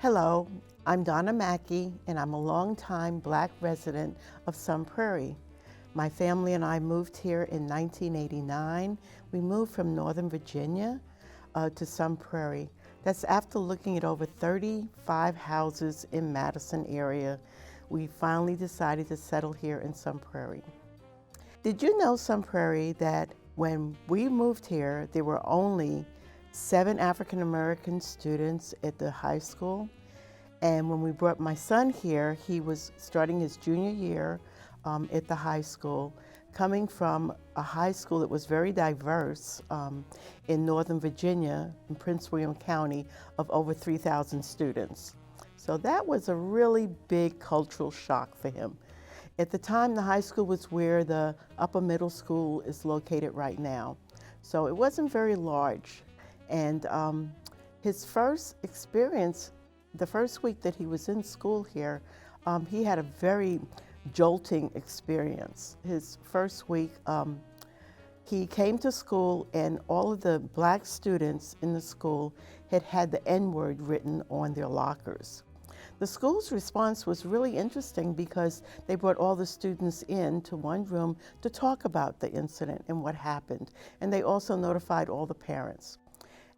Hello, I'm Donna Mackey, and I'm a longtime Black resident of Sun Prairie. My family and I moved here in 1989. We moved from Northern Virginia to Sun Prairie. That's after looking at over 35 houses in Madison area. We finally decided to settle here in Sun Prairie. Did you know, Sun Prairie, that when we moved here, there were only 7 African American students at the high school? And when we brought my son here, he was starting his junior year at the high school, coming from a high school that was very diverse in Northern Virginia, in Prince William County, of over 3,000 students. So that was a really big cultural shock for him. At the time, the high school was where the upper middle school is located right now. So it wasn't very large. And his first experience, the first week that he was in school here, he had a very jolting experience. His first week, he came to school and all of the Black students in the school had the N-word written on their lockers. The school's response was really interesting because they brought all the students in to one room to talk about the incident and what happened. And they also notified all the parents.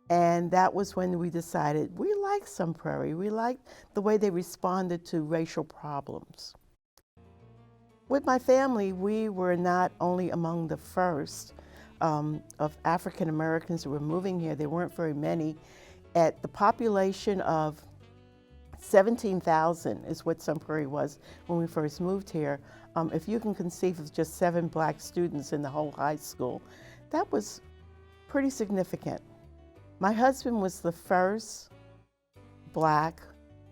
And that was when we decided we liked Sun Prairie. We liked the way they responded to racial problems. With my family, we were not only among the first of African Americans who were moving here. There weren't very many. At the population of 17,000 is what Sun Prairie was when we first moved here. If you can conceive of just 7 Black students in the whole high school, that was pretty significant. My husband was the first Black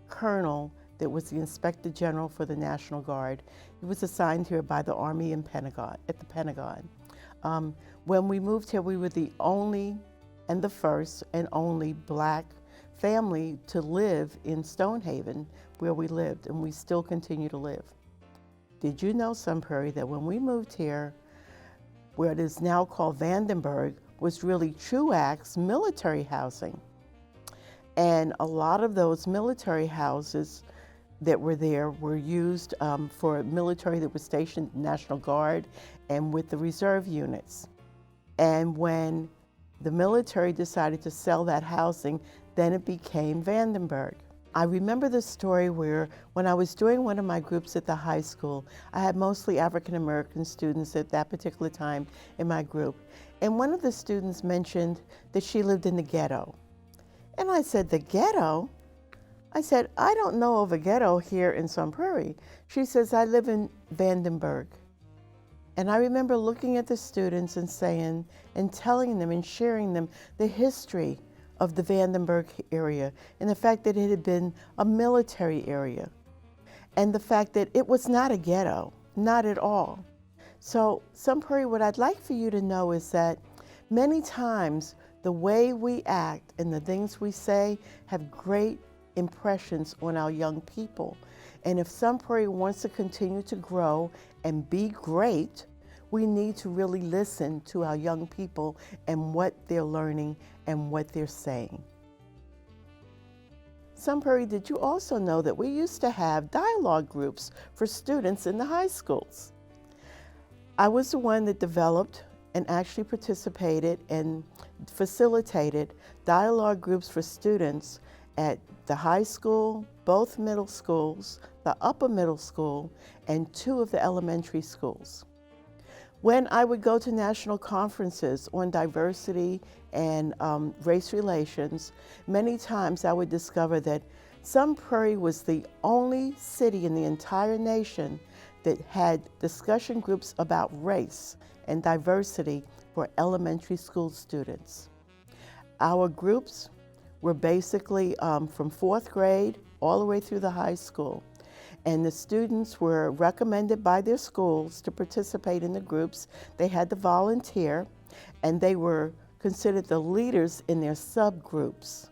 colonel that was the Inspector General for the National Guard. He was assigned here by the Army at the Pentagon. When we moved here, we were the only and the first and only Black family to live in Stonehaven, where we lived, and we still continue to live. Did you know, Sun Prairie, that when we moved here, where it is now called Vandenberg, was really Truax's military housing? And a lot of those military houses that were there were used for military that was stationed in the National Guard and with the reserve units. And when the military decided to sell that housing, then it became Vandenberg. I remember the story where when I was doing one of my groups at the high school, I had mostly African American students at that particular time in my group. And one of the students mentioned that she lived in the ghetto. And I said, the ghetto? I said, I don't know of a ghetto here in Sun Prairie. She says, I live in Vandenberg. And I remember looking at the students and saying, and telling them and sharing them the history of the Vandenberg area and the fact that it had been a military area and the fact that it was not a ghetto, not at all. So, Sun Prairie, what I'd like for you to know is that many times the way we act and the things we say have great impressions on our young people. And if Sun Prairie wants to continue to grow and be great, we need to really listen to our young people and what they're learning and what they're saying. Sun Prairie, did you also know that we used to have dialogue groups for students in the high schools? I was the one that developed and actually participated and facilitated dialogue groups for students at the high school, both middle schools, the upper middle school, and 2 of the elementary schools. When I would go to national conferences on diversity and race relations, many times I would discover that Sun Prairie was the only city in the entire nation that had discussion groups about race and diversity for elementary school students. Our groups were basically from 4th grade all the way through the high school. And the students were recommended by their schools to participate in the groups. They had to volunteer, and they were considered the leaders in their subgroups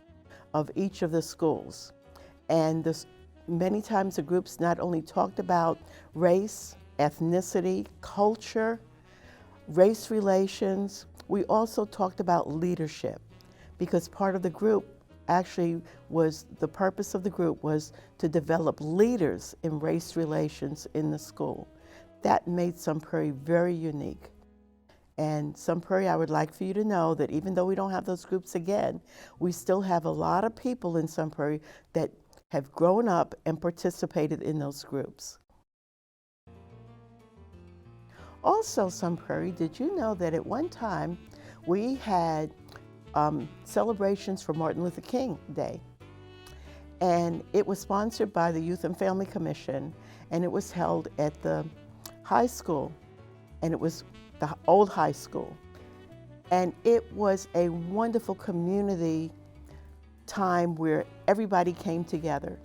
of each of the schools. And many times the groups not only talked about race, ethnicity, culture, race relations, we also talked about leadership, because part of the group actually was, the purpose of the group was to develop leaders in race relations in the school. That made Sun Prairie very unique. And Sun Prairie, I would like for you to know that even though we don't have those groups again, we still have a lot of people in Sun Prairie that have grown up and participated in those groups. Also, Sun Prairie, did you know that at one time we had celebrations for Martin Luther King Day? And it was sponsored by the Youth and Family Commission, and it was held at the high school, and it was the old high school. And it was a wonderful community time where everybody came together.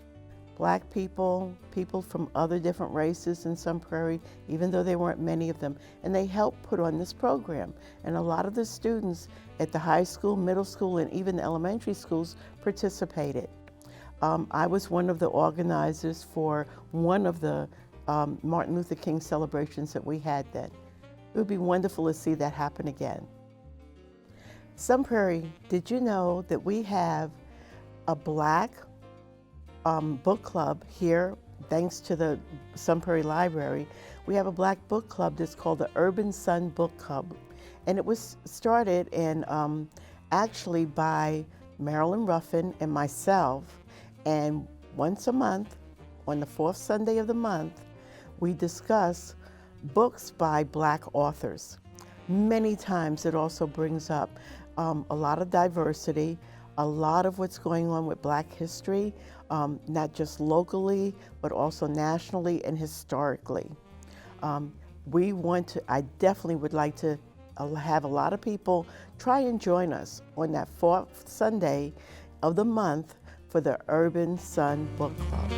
Black people, people from other different races in Sun Prairie, even though there weren't many of them, and they helped put on this program. And a lot of the students at the high school, middle school, and even the elementary schools participated. I was one of the organizers for one of the Martin Luther King celebrations that we had then. It would be wonderful to see that happen again. Sun Prairie, did you know that we have a Black book club here, thanks to the Sun Prairie Library? We have a Black book club that's called the Urban Sun Book Club. And it was started actually by Marilyn Ruffin and myself. And once a month, on the fourth Sunday of the month, we discuss books by Black authors. Many times it also brings up a lot of diversity, a lot of what's going on with Black history, not just locally, but also nationally and historically. I definitely would like to have a lot of people try and join us on that fourth Sunday of the month for the Urban Sun Book Club.